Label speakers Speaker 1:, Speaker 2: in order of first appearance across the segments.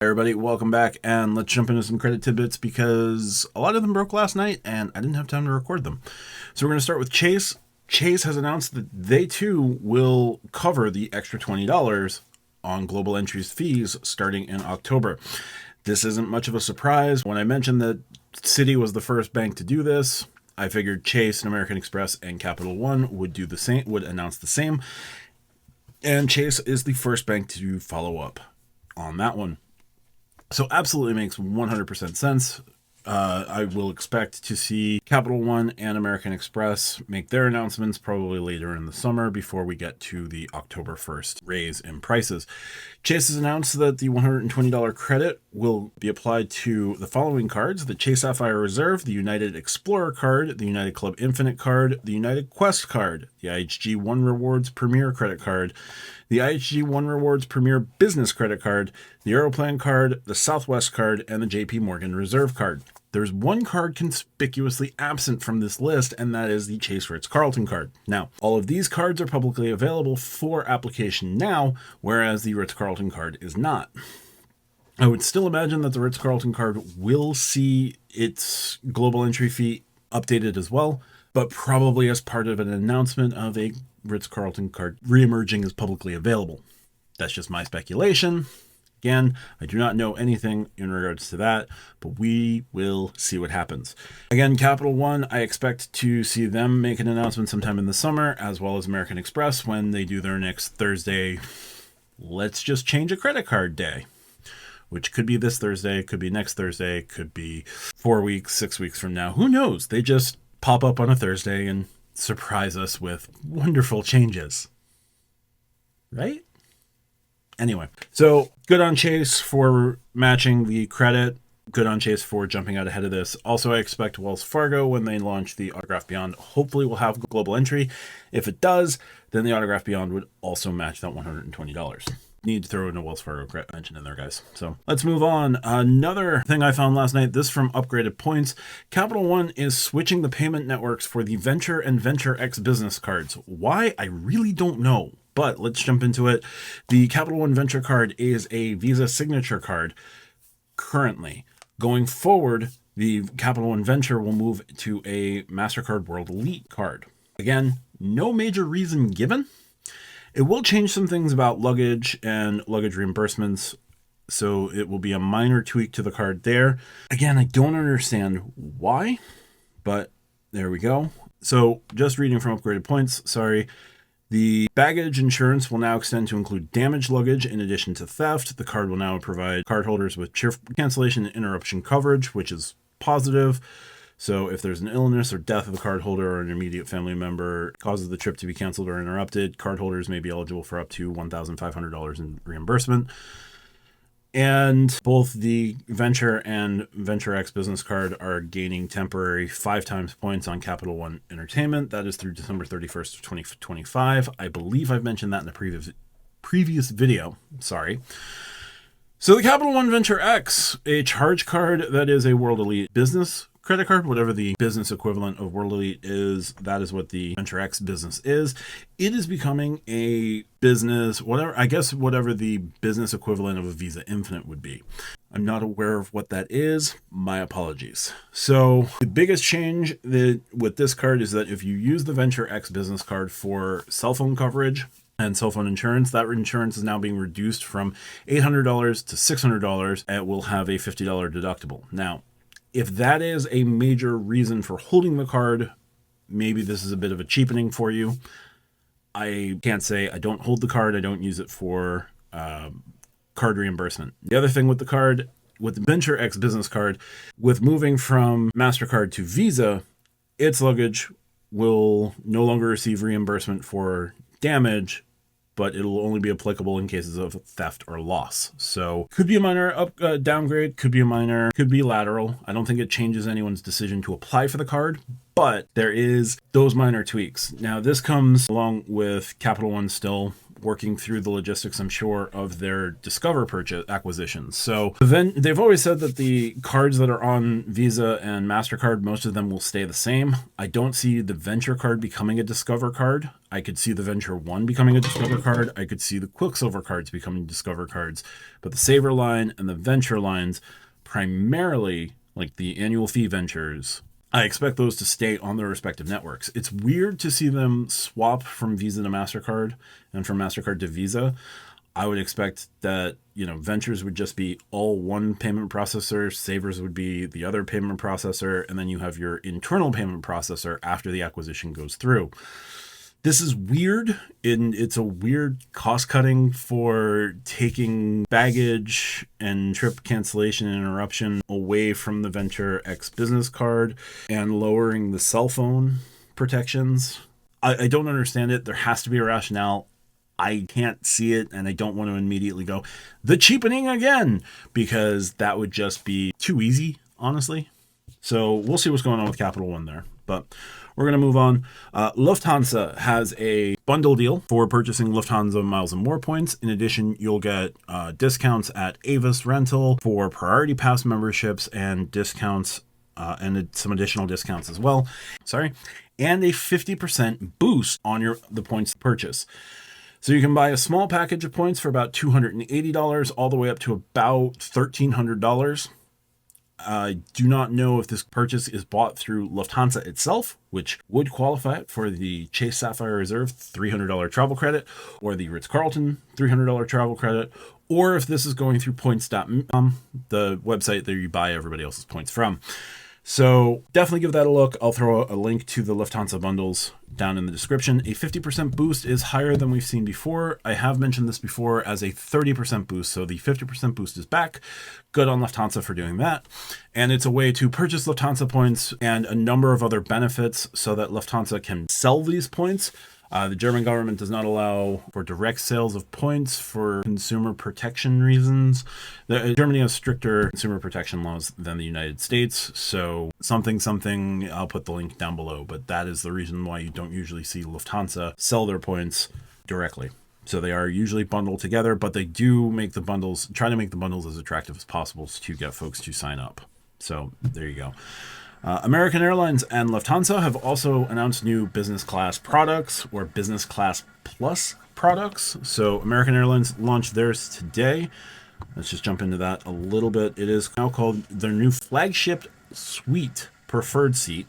Speaker 1: Hey everybody, welcome back, and let's jump into some credit tidbits because a lot of them broke last night and I didn't have time to record them. So we're going to start with Chase. Chase has announced that they too will cover the extra $20 on global entries fees starting in October. This isn't much of a surprise. When I mentioned that Citi was the first bank to do this, I figured Chase and American Express and Capital One would do the same, would announce the same. And Chase is the first bank to follow up on that one. So absolutely makes 100% sense. I will expect to see Capital One and American Express make their announcements probably later in the summer before we get to the October 1st raise in prices. Chase has announced that the $120 credit will be applied to the following cards: the Chase Sapphire Reserve, the United Explorer card, the United Club Infinite card, the United Quest card, the IHG One Rewards Premier credit card, the IHG One Rewards Premier Business credit card, the Aeroplan card, the Southwest card, and the JP Morgan Reserve card. There's one card conspicuously absent from this list, and that is the Chase Ritz-Carlton card. Now, all of these cards are publicly available for application now, whereas the Ritz-Carlton card is not. I would still imagine that the Ritz-Carlton card will see its global entry fee updated as well, but probably as part of an announcement of a Ritz-Carlton card re-emerging as publicly available. That's just my speculation. Again, I do not know anything in regards to that, but we will see what happens. Again, Capital One, I expect to see them make an announcement sometime in the summer, as well as American Express when they do their next Thursday, let's just change a credit card day, which could be this Thursday, could be next Thursday, could be 4 weeks, 6 weeks from now. Who knows? They just pop up on a Thursday and surprise us with wonderful changes. Right? Anyway, so good on Chase for matching the credit. Good on Chase for jumping out ahead of this. Also, I expect Wells Fargo, when they launch the Autograph Beyond, hopefully will have global entry. If it does, then the Autograph Beyond would also match that $120. Need to throw in a Wells Fargo mention in there, guys. So let's move on. Another thing I found last night, this from Upgraded Points. Capital One is switching the payment networks for the Venture and Venture X business cards. Why? I really don't know. But let's jump into it. The Capital One Venture card is a Visa signature card currently. Going forward, the Capital One Venture will move to a MasterCard World Elite card. Again, no major reason given. It will change some things about luggage and luggage reimbursements, so it will be a minor tweak to the card there. Again, I don't understand why, but there we go. So just reading from Upgraded Points, sorry. The baggage insurance will now extend to include damaged luggage in addition to theft. The card will now provide cardholders with cancellation and interruption coverage, which is positive. So if there's an illness or death of the cardholder or an immediate family member causes the trip to be canceled or interrupted, cardholders may be eligible for up to $1,500 in reimbursement. And both the Venture and Venture X business card are gaining temporary 5 times points on Capital One Entertainment. That is through December 31st of 2025. I believe I've mentioned that in the previous video. Sorry. So the Capital One Venture X, a charge card that is a World Elite business credit card, whatever the business equivalent of World Elite is, that is what the Venture X business is. It is becoming a business, whatever the business equivalent of a Visa Infinite would be. I'm not aware of what that is. My apologies. So the biggest change with this card is that if you use the Venture X business card for cell phone coverage and cell phone insurance, that insurance is now being reduced from $800 to $600. It will have a $50 deductible. Now, if that is a major reason for holding the card, maybe this is a bit of a cheapening for you. I can't say. I don't hold the card. I don't use it for card reimbursement. The other thing with the card, with the Venture X business card, with moving from MasterCard to Visa, its luggage will no longer receive reimbursement for damage, but it'll only be applicable in cases of theft or loss. So could be a minor downgrade, could be lateral. I don't think it changes anyone's decision to apply for the card, but there is those minor tweaks. Now this comes along with Capital One still working through the logistics, I'm sure, of their Discover purchase acquisitions. So then they've always said that the cards that are on Visa and MasterCard, most of them will stay the same. I don't see the Venture card becoming a Discover card. I could see the Venture One becoming a Discover card. I could see the Quicksilver cards becoming Discover cards. But the Saver line and the Venture lines, primarily like the annual fee Ventures, I expect those to stay on their respective networks. It's weird to see them swap from Visa to MasterCard and from MasterCard to Visa. I would expect that, Ventures would just be all one payment processor, Savers would be the other payment processor, and then you have your internal payment processor after the acquisition goes through. This is weird, and it's a weird cost cutting for taking baggage and trip cancellation and interruption away from the Venture X business card and lowering the cell phone protections. I don't understand it. There has to be a rationale. I can't see it, and I don't want to immediately go, the cheapening again, because that would just be too easy, honestly. So we'll see what's going on with Capital One there. But we're going to move on. Lufthansa has a bundle deal for purchasing Lufthansa Miles and More points. In addition, you'll get discounts at Avis Rental for Priority Pass memberships and discounts and some additional discounts as well. And a 50% boost on the points purchase. So you can buy a small package of points for about $280 all the way up to about $1,300. I do not know if this purchase is bought through Lufthansa itself, which would qualify for the Chase Sapphire Reserve $300 travel credit, or the Ritz-Carlton $300 travel credit, or if this is going through points.com, the website that you buy everybody else's points from. So definitely give that a look. I'll throw a link to the Lufthansa bundles down in the description. A 50% boost is higher than we've seen before. I have mentioned this before as a 30% boost. So the 50% boost is back. Good on Lufthansa for doing that. And it's a way to purchase Lufthansa points and a number of other benefits so that Lufthansa can sell these points. The German government does not allow for direct sales of points for consumer protection reasons. Germany has stricter consumer protection laws than the United States. So something, I'll put the link down below. But that is the reason why you don't usually see Lufthansa sell their points directly. So they are usually bundled together, but they do try to make the bundles as attractive as possible to get folks to sign up. So there you go. American Airlines and Lufthansa have also announced new business class products or business class plus products. So American Airlines launched theirs today. Let's just jump into that a little bit. It is now called their new flagship suite preferred seat.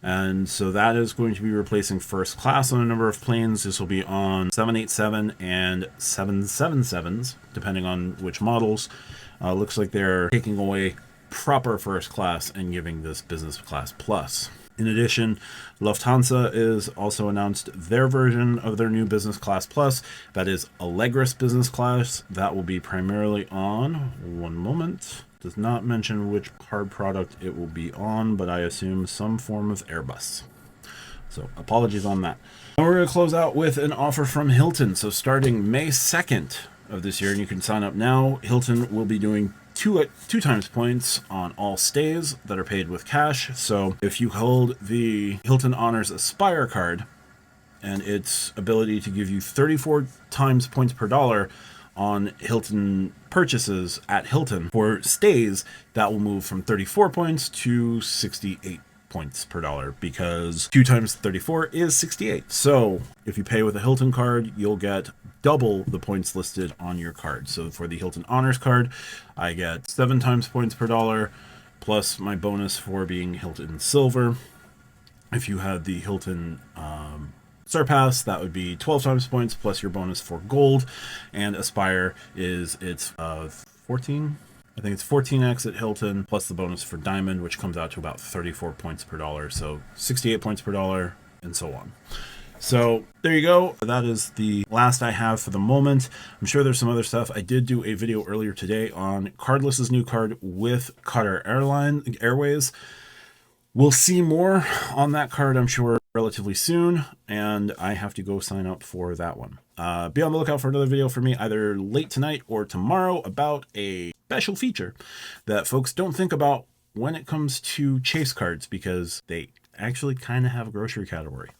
Speaker 1: And so that is going to be replacing first class on a number of planes. This will be on 787 and 777s, depending on which models. Looks like they're taking away proper first class and giving this business class plus. In addition, Lufthansa is also announced their version of their new business class plus. That is Allegris business class. That will be primarily on, one moment, does not mention which card product it will be on, but I assume some form of Airbus. So apologies on that. Now we're going to close out with an offer from Hilton. So starting May 2nd of this year, and you can sign up now, Hilton will be doing two times points on all stays that are paid with cash. So if you hold the Hilton Honors Aspire card and its ability to give you 34 times points per dollar on Hilton purchases at Hilton for stays, that will move from 34 points to 68 points per dollar, because 2 times 34 is 68. So if you pay with a Hilton card, you'll get double the points listed on your card. So for the Hilton Honors card, I get 7 times points per dollar plus my bonus for being Hilton Silver. If you had the Hilton Surpass, that would be 12 times points plus your bonus for Gold, and Aspire it's 14. I think it's 14x at Hilton plus the bonus for Diamond, which comes out to about 34 points per dollar. So 68 points per dollar and so on. So there you go. That is the last I have for the moment. I'm sure there's some other stuff. I did do a video earlier today on Cardless's new card with Qatar Airways. We'll see more on that card, I'm sure, relatively soon, and I have to go sign up for that one. Be on the lookout for another video from me either late tonight or tomorrow about a special feature that folks don't think about when it comes to Chase cards, because they actually kind of have a grocery category,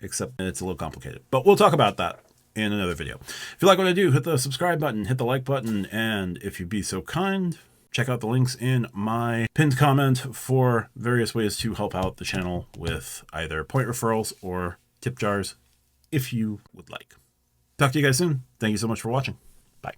Speaker 1: except it's a little complicated. But we'll talk about that in another video. If you like what I do, hit the subscribe button, hit the like button, and if you'd be so kind, check out the links in my pinned comment for various ways to help out the channel with either point referrals or tip jars if you would like. Talk to you guys soon. Thank you so much for watching. Bye.